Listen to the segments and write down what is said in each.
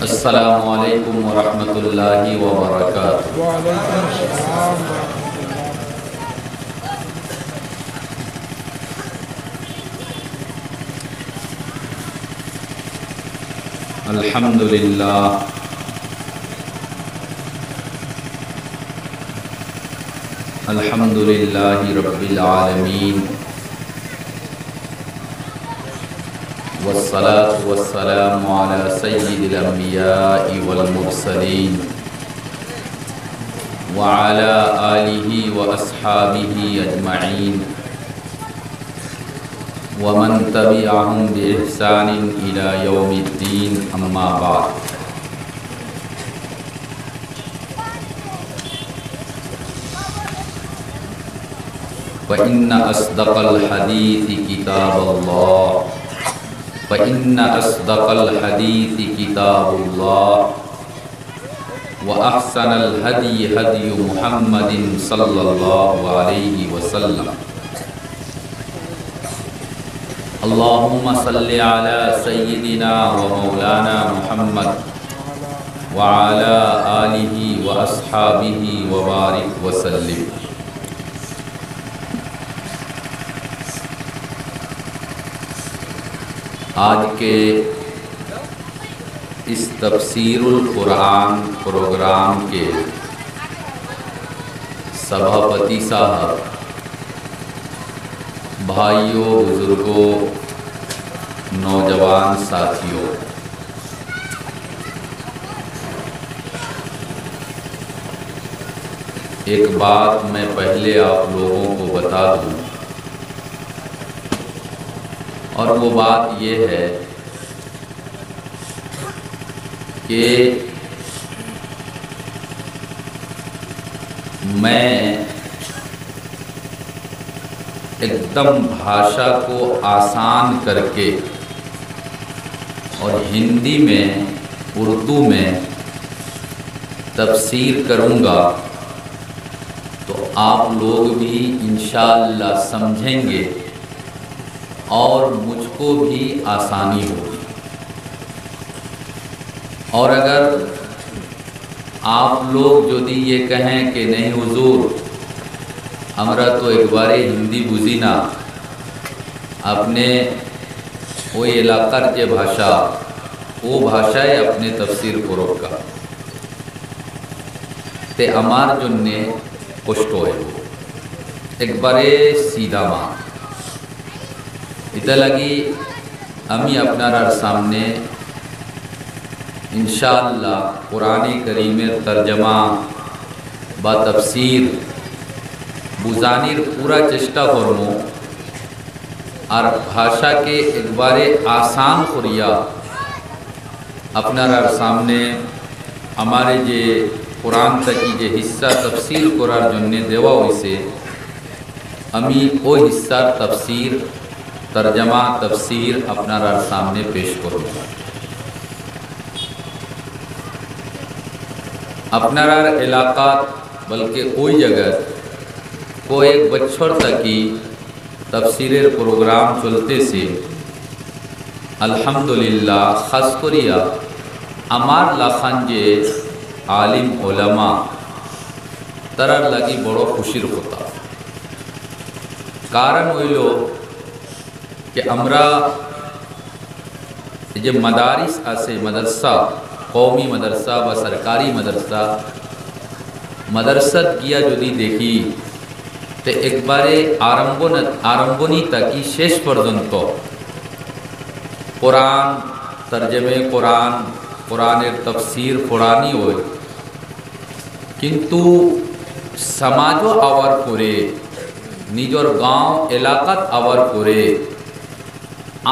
السلام علیکم ورحمۃ اللہ وبرکاتہ۔ وعلیکم السلام ورحمۃ اللہ۔ الحمد للہ الحمد للہ رب العالمین، والصلاة والسلام علی سید الانبیاء والمرسلین وعلی آلہ واصحابہ اجمعین ومن تبعہم بإحسان الی یوم الدین، اما بعد۔ فإن أصدق الحديث كتاب الله فإن أصدق الحديث كتاب الله وأحسن الهدي هدي محمد صلى الله عليه وسلم۔ اللهم صل على سيدنا ومولانا محمد وعلى آله وأصحابه وبارك وسلم۔ آج کے اس تفسیر القرآن پروگرام کے سبھاپتی صاحب، بھائیوں، بزرگوں، نوجوان ساتھیوں، ایک بات میں پہلے آپ لوگوں کو بتا دوں، اور وہ بات یہ ہے کہ میں ایک دم بھاشا کو آسان کر کے اور ہندی میں، اردو میں تفسیر کروں گا تو آپ لوگ بھی انشاءاللہ سمجھیں گے اور مجھ کو بھی آسانی ہوگی۔ اور اگر آپ لوگ যদি یہ کہیں کہ نہیں حضور ہمارا تو ایک بارے ہندی বুঝি না، আপনি ওই এলাকার যে ভাষা ও ভাষায় আপনি তফসির করোকা, তে আমার জন্যে কষ্ট হইব। একবারে সিধা মা এটা লাগি আমি আপনার সামনে ইনশাআল্লাহ কোরআনে করিমের তরজমা বা তফসির বুঝানির পুরা চেষ্টা করব, আর ভাষাকে একবারে আসান করিয়া আপনার সামনে আমার যে কোরআন থেকে যে হিস্সা তফসির করার জন্য দেওয়া হয়েছে আমি ওই হিস্সার তফসির তরজমা তফসির আপনার সামনে পেশ করব। আপনার এলাকা বলকে ওই জায়গায় কয়েক বছর থাকি তফসিরের প্রোগ্রাম চলতেছে আলহামদুলিল্লাহ। খাস করিয়া আমার লাখান যে আলিম ওলামা তারার লাগি বড় খুশির কথা। কারণ হইল کہ আমরা যে মাদারিস আছে, মাদ্রাসা, কওমি মাদ্রাসা বা সরকারি মাদ্রাসা, মাদ্রাসাত গিয়া যদি দেখি তো একবারে আরম্ভনি থেকে শেষ পর্যন্ত কোরআন, তরজমে কোরআন, কোরআনের তফসির পড়ানি হয়, কিন্তু সমাজও আওয়ার করে, নিজের গাঁও এলাকাত আওয়ার করে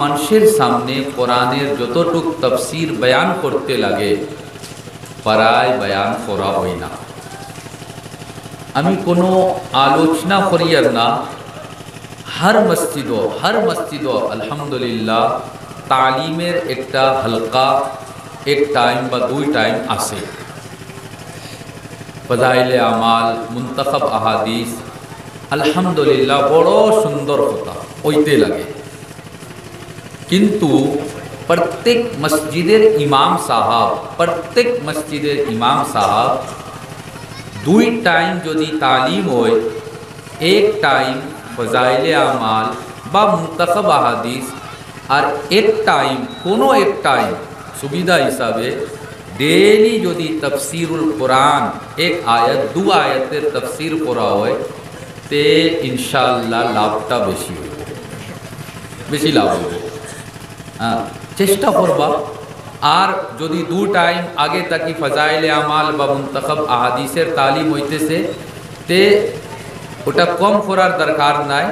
মানুষের সামনে কোরআনের যতটুক তফসির বয়ান করতে লাগে প্রায় বয়ান করা হয় না। আমি কোনো আলোচনা করিয়ার না, হর মসজিদ আলহামদুলিল্লাহ তালিমের একটা হালকা এক টাইম বা দুই টাইম আসে। ফজাইলে আমাল, মুনতাখাব আহাদিস আলহামদুলিল্লাহ বড় সুন্দর কথা হইতে লাগে, কিন্তু প্রত্যেক মসজিদের ইমাম সাহাব 2 টাইম যদি তালিম হয়, এক টাইম ফজাইলে আমাল বা মুনতাখাব আহাদিস, আর এক টাইম কোনো এক টাইম সুবিধা হিসাবে ডেইলি যদি তফসিরুল কোরআন 1 আয়াত 2 আয়াতের তফসির করা হয়, তে ইনশাআল্লাহ লাভটা বেশি লাভ হবে। হ্যাঁ, চেষ্টা করবা। আর যদি 2 টাইম আগে তাকি ফজাইলে আমাল বা মুনতাখাব আহাদিসের তালিম হইতেছে, তে ওটা কম করার দরকার নাই।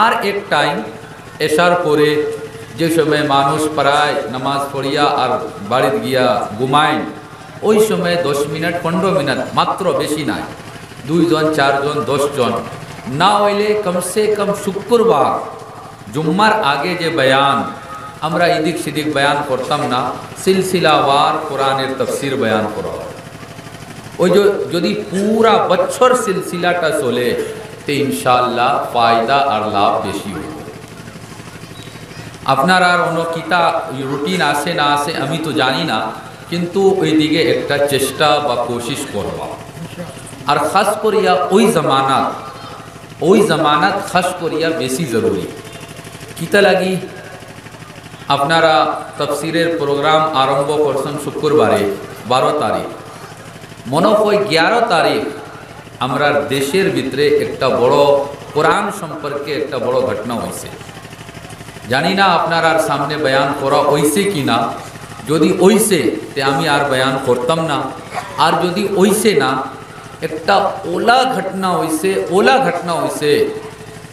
আর এক টাইম এশার পরে যে সময় মানুষ প্রায় নামাজ পড়িয়া আর বাড়িতে গিয়া ঘুমায়, ওই সময় 10 মিনিট 15 মিনিট মাত্র, বেশি নাই, 2 জন 4 জন 10 জন না হইলে কমসে কম শুক্রবার জুম্মার আগে যে বয়ান আমরা এদিক সেদিক বয়ান করতাম না, সিলসিলাওয়ার কোরআনের তফসির বয়ান করা হয়। ওই যদি পুরা বছর সিলসিলাটা চলে, তো ইনশাআল্লাহ ফায়দা আর লাভ বেশি হবে। আপনার আর অন্য কিতা রুটিন আসে না আসে আমি তো জানি না, কিন্তু ওই দিকে একটা চেষ্টা বা কোশিশ করবা। আর খাস করিয়া ওই জামানাত খাস করিয়া বেশি জরুরি। কিতা লাগি আপনারা তফসিরের প্রোগ্রাম আরম্ভ করছেন শুক্রবারে 12 তারিখ, মনে হয় 11 তারিখ আমরা দেশের ভিতরে একটা বড় কোরআন সম্পর্কে একটা বড় ঘটনা হয়েছে। জানি না আপনার আর সামনে বয়ান করা হইছে কি না। যদি হইছে তে আমি আর বয়ান করতাম না, আর যদি হইছে না, একটা ওলা ঘটনা হইছে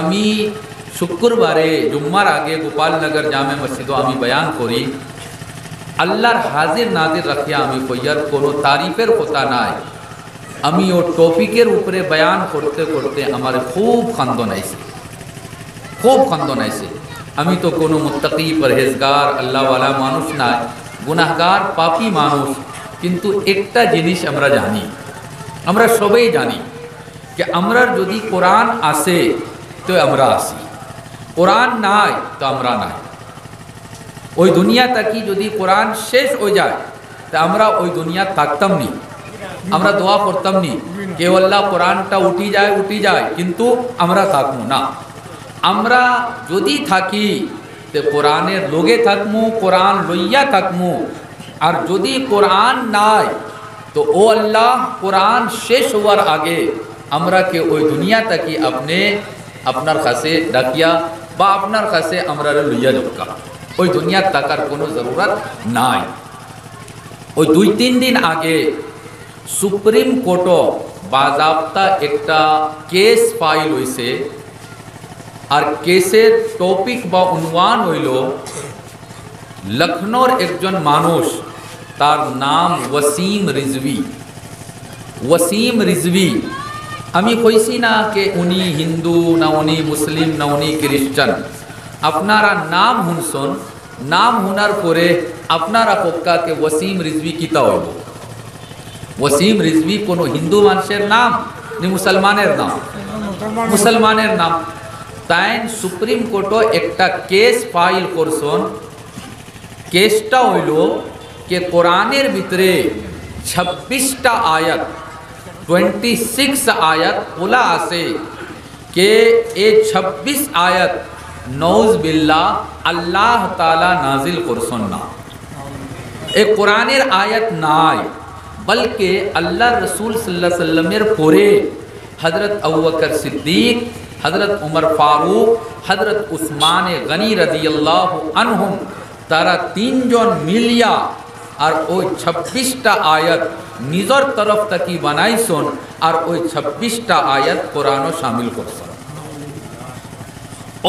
আমি শুক্রবারে জুম্মার আগে গোপালনগর জামে মসজিদও আমি বয়ান করি। আল্লাহর হাজির নাজির রাখিয়া আমি কইয়ার কোনো তারিফের কথা নাই, আমি ও টপিকের উপরে বয়ান করতে করতে আমার খুব খান্দন আইছে। আমি তো কোনো মুত্তাকি পরহেজগার আল্লাহওয়ালা মানুষ নাই, গুনাহগার পাপী মানুষ। কিন্তু একটা জিনিস আমরা জানি, আমরা সবাই জানি যে আমরা যদি কোরআন আসে তো আমরা আসি, কোরআন নাই তো আমরা নাই। ওই দুনিয়া তাকি যদি কোরআন শেষ হয়ে যায় তো আমরা ওই দুনিয়া থাকতাম নি, আমরা দোয়া করতাম নি কে আল্লাহ কোরআনটা উঠি যায় কিন্তু আমরা থাকবো না। আমরা যদি থাকি তো কোরআনের লোগে থাকবো, কোরআন লইয়া থাকবো। আর যদি কোরআন নাই তো ও আল্লাহ কোরআন শেষ হওয়ার আগে আমরা কে ওই দুনিয়া তাকি আপনার কাছে ডাকিয়া বা আপনার কাছে আমরা লইয়া যাবকা, ওই দুনিয়া থাকার কোনো জরুরত নাই। ওই 2-3 দিন আগে সুপ্রিম কোর্টও বাজাপ্তা একটা কেস ফাইল হয়েছে, আর কেসের টপিক বা উনওয়ান হইল লখনৌর একজন মানুষ, তার নাম ওয়াসিম রিজভি। আমি কইছি না কে উনি হিন্দু না উনি মুসলিম না উনি খ্রিস্টান। আপনারা নাম শুনছেন, নাম শোনার পরে আপনারা পক্কা কে ওয়াসিম রিজভি কিতা হইব। ওয়াসিম রিজভি কোনো হিন্দু মানুষের নাম নি মুসলমানের নাম? মুসলমানের নাম। তাই সুপ্রিম কোর্টও একটা কেস ফাইল করছেন। কেসটা হইল কে কোরআনের ভিতরে 26টা আয়াত 26 আয়াত বলা আছে কে এ 26 আয়াত নউজ বিল্লাহ আল্লাহ তাআলা নাজিল করছেন না। এ কোরআনের আয়াত নাই, বলকে আল্লাহ রসুল সাল্লাল্লাহু আলাইহি ওয়াসাল্লামের পরে হযরত আবু বকর সিদ্দিক, হযরত উমর ফারুক, হযরত উসমান গনি রাদিয়াল্লাহু আনহুম, তারা 3 জন মিলিয়া আর ওই 26টা আয়াত নিজের তরফ থেকে বানাইছেন, আর ওই 26টা আয়াত কোরআনও শামিল করছেন।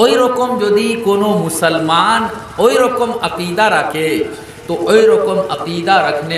ওই রকম যদি কোনো মুসলমান ওই রকম আকিদা রাখে তো ওই রকম আকিদা রাখনে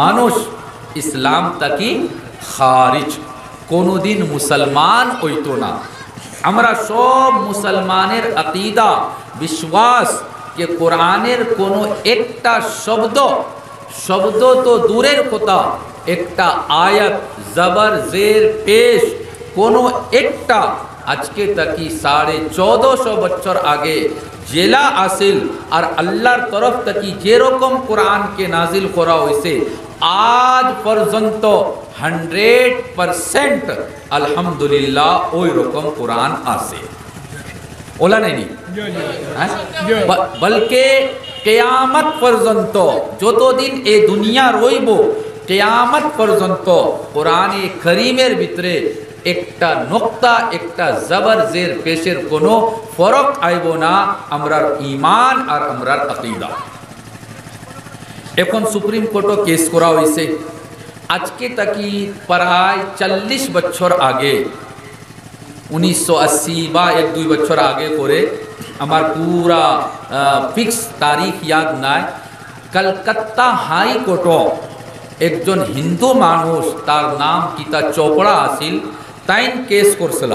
মানুষ ইসলাম থেকে খারিজ, কোনোদিন মুসলমান হইতো না। আমরা সব মুসলমানের আকিদা বিশ্বাস কে কোরআনের কোনো একটা শব্দ তো দূরের কথা, একটা আয়াত জবর জের পেশ কোনো একটা আজকে তাকি 1450 বছর আগে জেলা আসিল আর আল্লাহর তরফ থেকে যেরকম কোরআনকে নাজিল করা হয়েছে আজ পর্যন্ত 100% আলহামদুলিল্লাহ ওই রকম কোরআন আছে। ওলা নেই বলকে কিয়ামত পর্যন্ত যতদিন এ দুনিয়া রইব কিয়ামত পর্যন্ত কোরআনে কারীমের ভিতরে একটা নোক্তা একটা জবর জের পেশের কোনো ফরক আইব না আমরার ঈমান আর আমরার আকীদা। এখন সুপ্রিম কোর্টও কেস করা হয়েছে আজকে তাকি প্রায় 40 বছর আগে 1980 বা 1-2 বছর আগে করে আমার পুরা ফিক্স তারিখ ইয়াদ নাই। কলকাতা হাইকোর্টও একজন হিন্দু মানুষ তার নাম গীতা চোপড়া আসিল তাইন কেস করছিল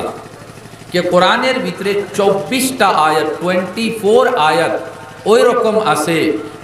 যে কোরআনের ভিতরে 24টা আয়াত 24 আয়াত ওই রকম আছে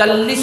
40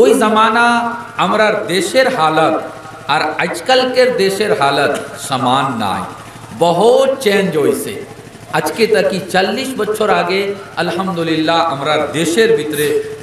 ওই জামানা আমরার দেশের হালত আর আজকালকের দেশের হালত সমান নাই বহুত চেঞ্জ হয়েছে আজকে তাকি 40 বছর আগে আলহামদুলিল্লাহ আমরার দেশের ভিতরে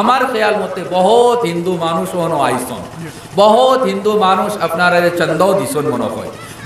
আমার খেয়াল মতে বহুত হিন্দু মানুষ ওনো আইসন বহুত হিন্দু মানুষ আপনারা চন্দাও দিছন মনে হয়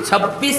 26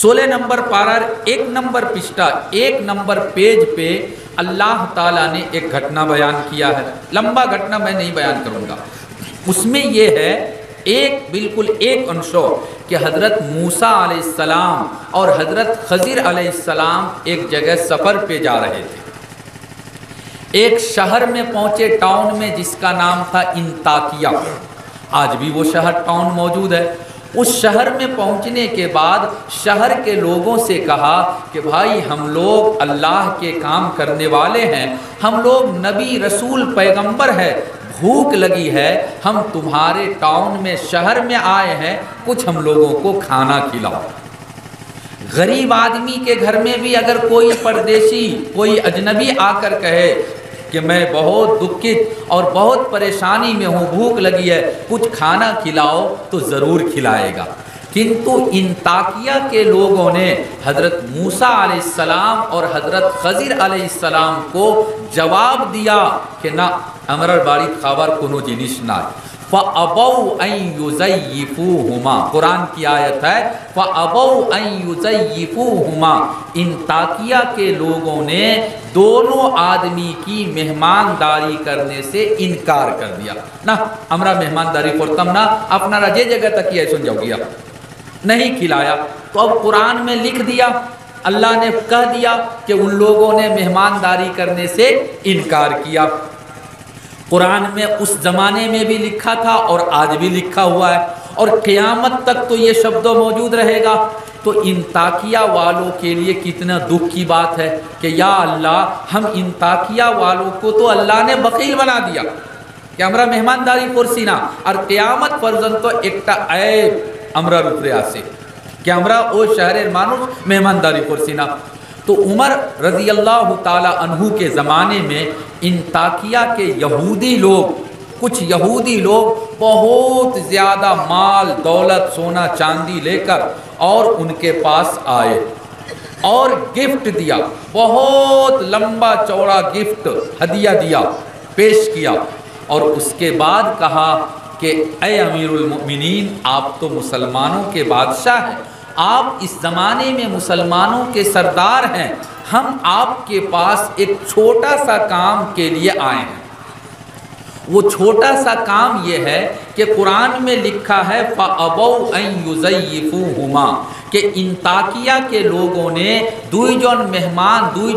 16 نمبر پارہ 1 نمبر پشتہ 1 نمبر پیج پہ اللہ تعالیٰ نے ایک گھٹنا بیان کیا ہے. لمبا گھٹنا میں نہیں بیان کروں گا. اس میں یہ ہے بالکل ایک انشو کہ حضرت موسیٰ علیہ السلام اور حضرت خضر علیہ السلام ایک جگہ سفر پہ جا رہے تھے. ایک شہر میں پہنچے، ٹاؤن میں، جس کا نام تھا انطاکیہ. آج بھی وہ شہر ٹاؤن موجود ہے. اس شہر میں پہنچنے کے بعد شہر کے لوگوں سے کہا کہ بھائی ہم لوگ اللہ کے کام کرنے والے ہیں، ہم لوگ نبی رسول پیغمبر ہے، بھوک لگی ہے، ہم تمہارے ٹاؤن میں شہر میں آئے ہیں، کچھ ہم لوگوں کو کھانا کھلاؤ. غریب آدمی کے گھر میں بھی اگر کوئی پردیسی، کوئی اجنبی آ کر کہے کہ میں بہت دکھت اور بہت پریشانی میں ہوں، بھوک لگی ہے، کچھ کھانا کھلاؤ، تو ضرور کھلائے گا. کنتو انطاکیہ کے لوگوں نے حضرت موسیٰ علیہ السلام اور حضرت خضر علیہ السلام کو جواب دیا کہ نہ امرر باری خبر کنو جنش نہ. فَأَبَوْا أَن يُزَيِّفُوهُمَا، قرآن کی آیت ہے فَأَبَوْا أَن يُزَيِّفُوهُمَا. انطاکیہ کے لوگوں نے دونوں آدمی کی مہمانداری کرنے سے انکار کر دیا. نہ ہمارا مہمانداری کرتم نہ، اپنا رجے جگہ تک یہ سن جاؤ گیا، نہیں کھلایا. تو اب قرآن میں لکھ دیا، اللہ نے کہہ دیا کہ ان لوگوں نے مہمانداری کرنے سے انکار کیا. قرآن میں اس زمانے میں بھی لکھا تھا اور آج بھی لکھا ہوا ہے، اور قیامت تک تو یہ شبد موجود رہے گا. تو انطاکیہ والوں کے لیے کتنا دکھ کی بات ہے کہ یا اللہ، ہم انطاکیہ والوں کو تو اللہ نے بخیل بنا دیا کہ ہمارا مہمانداری پرسینا، اور قیامت پرزن تو ایکٹا عیب ہمارا روپرے آسے کہ ہمارا او شہر مانوس مہمانداری پرسینا. تو عمر رضی اللہ تعالی عنہ کے زمانے میں انطاکیہ کے یہودی لوگ، کچھ یہودی لوگ بہت زیادہ مال دولت سونا چاندی لے کر اور ان کے پاس آئے اور گفٹ دیا، بہت لمبا چوڑا گفٹ ہدیہ دیا، پیش کیا. اور اس کے بعد کہا کہ اے امیر المؤمنین، آپ تو مسلمانوں کے بادشاہ ہیں، آپ اس زمانے میں مسلمانوں کے سردار ہیں، ہم آپ کے پاس ایک چھوٹا سا کام کے لیے آئے ہیں. وہ چھوٹا سا کام یہ ہے کہ قرآن میں لکھا ہے فَأَبَوْا أَن يُزَيِّفُوهُمَا، کہ انطاکیہ کے لوگوں نے دوئی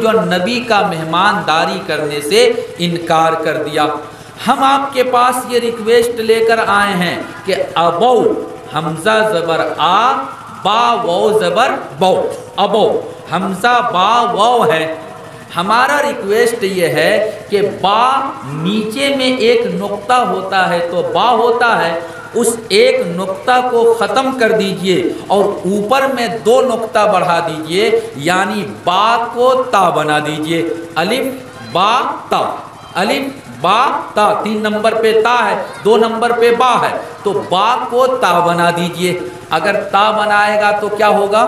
جون نبی کا مہمانداری کرنے سے انکار کر دیا. ہم آپ کے پاس یہ ریکویسٹ لے کر آئے ہیں کہ ابو، حمزہ زبر آ، با واو زبر بو، ابو حمزہ با واو ہے. ہمارا ریکویسٹ یہ ہے کہ با نیچے میں ایک نقطہ ہوتا ہے تو با ہوتا ہے، اس ایک نقطہ کو ختم کر دیجئے اور اوپر میں 2 نقطہ بڑھا دیجئے، یعنی با کو تا بنا دیجئے. الف با تا، الف با تا، 3 نمبر پہ تا ہے، 2 نمبر پہ با ہے، تو با کو تا بنا دیجئے. اگر تا بنائے گا تو کیا ہوگا؟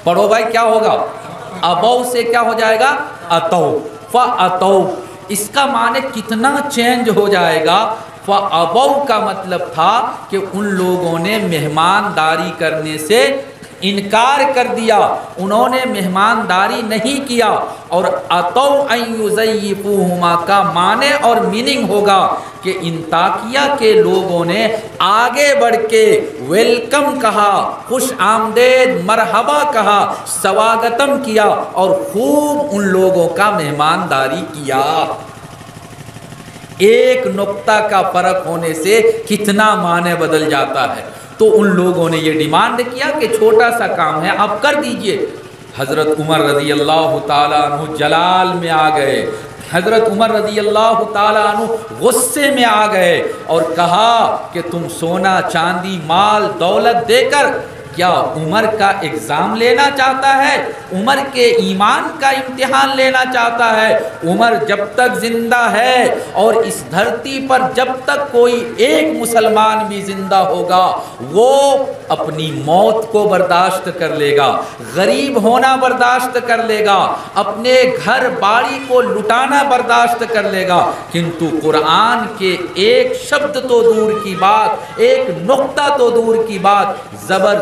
پڑھو بھائی، کیا ہوگا؟ ابو سے کیا ہو جائے گا؟ اتو، فاتو. اس کا معنی کتنا چینج ہو جائے گا. فابو کا مطلب تھا کہ ان لوگوں نے مہمانداری کرنے سے انکار کر دیا، انہوں نے مہمانداری نہیں کیا. اور اتو ان یزیفوہما کا معنی اور میننگ ہوگا کہ انطاکیہ کے لوگوں نے آگے بڑھ کے ویلکم کہا، خوش آمدید، مرحبا کہا، سواگتم کیا اور خوب ان لوگوں کا مہمانداری کیا. ایک نقطہ کا فرق ہونے سے کتنا معنی بدل جاتا ہے. تو ان لوگوں نے یہ ڈیمانڈ کیا کہ چھوٹا سا کام ہے، آپ کر دیجئے. حضرت عمر رضی اللہ تعالیٰ عنہ جلال میں آ گئے، حضرت عمر رضی اللہ تعالیٰ عنہ غصے میں آ گئے اور کہا کہ تم سونا چاندی مال دولت دے کر کیا عمر کا ایگزام لینا چاہتا ہے؟ عمر کے ایمان کا امتحان لینا چاہتا ہے؟ عمر جب تک زندہ ہے اور اس دھرتی پر جب تک کوئی ایک مسلمان بھی زندہ ہوگا وہ اپنی موت کو برداشت کر لے گا، غریب ہونا برداشت کر لے گا، اپنے گھر باڑی کو لٹانا برداشت کر لے گا. کنتو قرآن کے ایک شبد تو دور کی بات، ایک نقطہ تو دور کی بات، زبر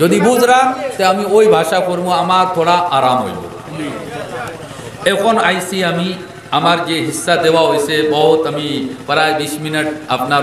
যদি বুঝরা তো আমি ওই ভাষা করবো, আমার থোড়া আরাম হইব। এখন আইসি আমি আমার যে হিস্সা দেওয়া হয়েছে বহুত আমি প্রায় 20 মিনিট আপনার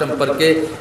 সম্পর্কে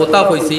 কথা কইছি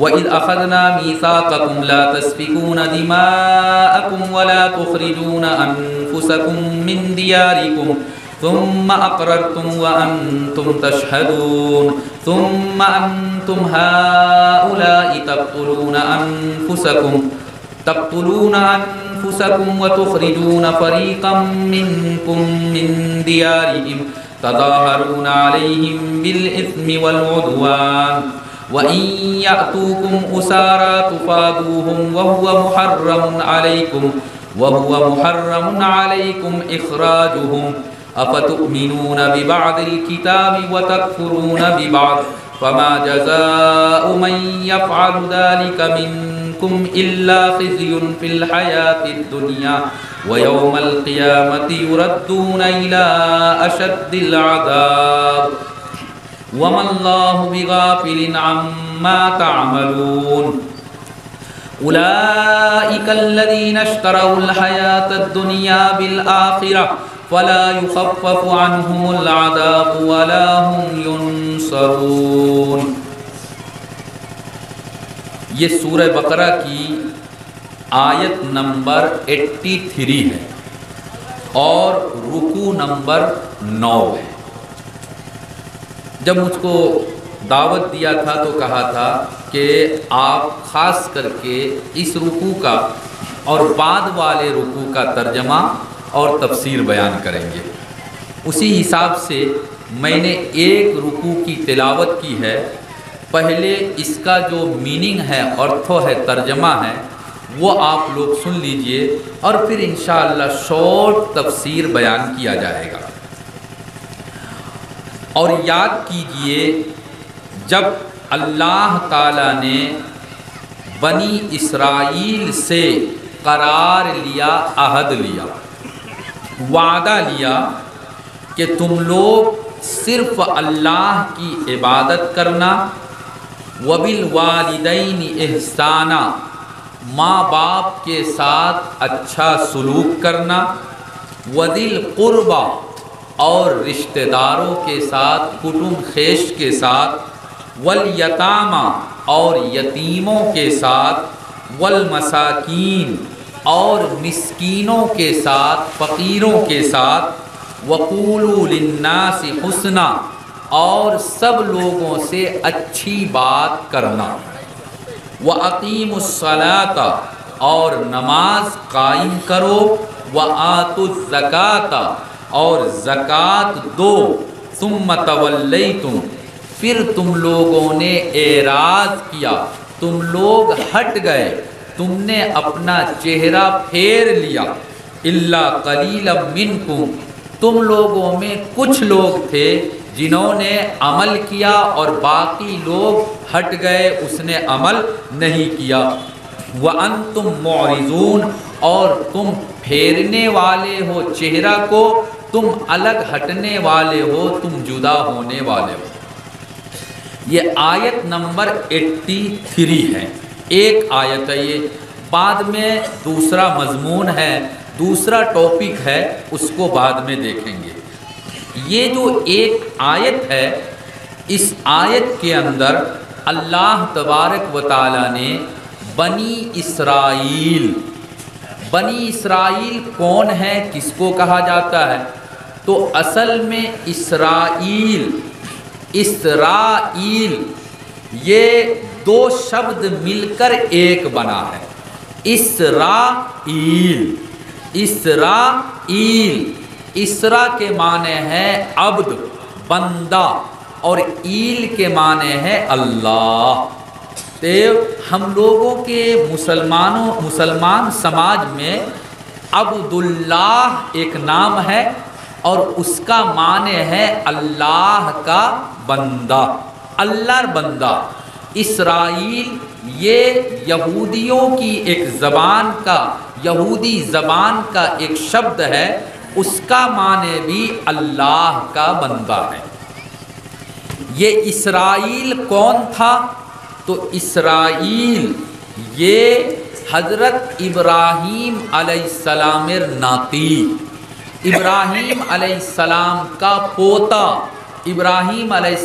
وَإِذْ أَخَذْنَا مِيثَاقَكُمْ لَا تَسْفِكُونَ دِمَاءَكُمْ وَلَا تُخْرِجُونَ أَنفُسَكُم مِّن دِيَارِكُمْ ثُمَّ أَقْرَرْتُمْ وَأَنتُمْ تَشْهَدُونَ ثُمَّ أَنتُمْ هَؤُلَاءِ تقتلون أنفسكم وتخرجون فريقا منكم من ديارهم تظاهرون عليهم بالإثم والعدوان وإن يأتوكم أسارى تفادوهم وهو محرم عليكم إخراجهم أفتؤمنون ببعض الكتاب وتكفرون ببعض فما جزاء من يفعل ذلك منكم إلا خزي في الحياة الدنيا ويوم القيامة يردون إلى أشد العذاب وما الله بغافل عما تعملون أولئك الذين اشتروا الحياة الدنيا بالآخرة فلا يخفف عنهم العذاب ولا هم ينصرون۔ یہ سورہ بقرہ کی آیت نمبر 83 ہے اور رکوع نمبر 9 ہے۔ جب مجھ کو دعوت دیا تھا تو کہا تھا کہ آپ خاص کر کے اس رکوع کا اور بعد والے رکوع کا ترجمہ اور تفسیر بیان کریں گے۔ اسی حساب سے میں نے ایک رکوع کی تلاوت کی ہے، پہلے اس کا جو میننگ ہے ارتھو ہے ترجمہ ہے وہ آپ لوگ سن لیجئے اور پھر انشاءاللہ شارٹ تفسیر بیان کیا جائے گا۔ اور یاد کیجئے جب اللہ تعالیٰ نے بنی اسرائیل سے قرار لیا، عہد لیا، وعدہ لیا کہ تم لوگ صرف اللہ کی عبادت کرنا، وبالوالدین احسانا، ماں باپ کے ساتھ اچھا سلوک کرنا، وذی القربہ، اور رشتہ داروں کے ساتھ کٹم خیش کے ساتھ، والیتامہ، اور یتیموں کے ساتھ، والمساکین، اور مسکینوں کے ساتھ، فقیروں کے ساتھ، وقولوا للناس حسنا، اور سب لوگوں سے اچھی بات کرنا، وَأَقِيمُوا الصَّلَاةَ، اور نماز قائم کرو، وَآتُوا الزَّكَاةَ، اور زکوٰۃ دو، ثُمَّ تَوَلَّيْتُمْ، پھر تم لوگوں نے اعراض کیا، تم لوگ ہٹ گئے، تم نے اپنا چہرہ پھیر لیا، إِلَّا قَلِيلًا مِّنْكُمْ، تم لوگوں میں کچھ لوگ تھے جنہوں نے عمل کیا اور باقی لوگ ہٹ گئے، اس نے عمل نہیں کیا، وَأَنْتُمْ مُعْرِضُونَ، اور تم پھیرنے والے ہو چہرہ کو، تم الگ ہٹنے والے ہو، تم جدا ہونے والے ہو۔ یہ آیت نمبر 83 ہے، ایک آیت ہے یہ، بعد میں دوسرا مضمون ہے، دوسرا ٹاپک ہے، اس کو بعد میں دیکھیں گے۔ یہ جو ایک آیت ہے، اس آیت کے اندر اللہ تبارک و تعالیٰ نے بنی اسرائیل کون ہے، کس کو کہا جاتا ہے؟ تو اصل میں اسرائیل یہ دو شبد مل کر ایک بنا ہے، اسرائیل، اسرا کے معنی ہے عبد، بندہ، اور ایل کے معنی ہے اللہ۔ تو ہم لوگوں کے مسلمان سماج میں عبداللہ ایک نام ہے اور اس کا معنی ہے اللہ کا بندہ، اللہ بندہ۔ اسرائیل یہ یہودیوں کی ایک زبان کا، یہودی زبان کا ایک شبد ہے، اس کا معنی بھی اللہ کا بندہ ہے۔ یہ اسرائیل کون تھا؟ تو اسرائیل یہ حضرت ابراہیم علیہ السلام ناتی، ابراہیم علیہ السلام کا پوتا، ابراہیم علیہ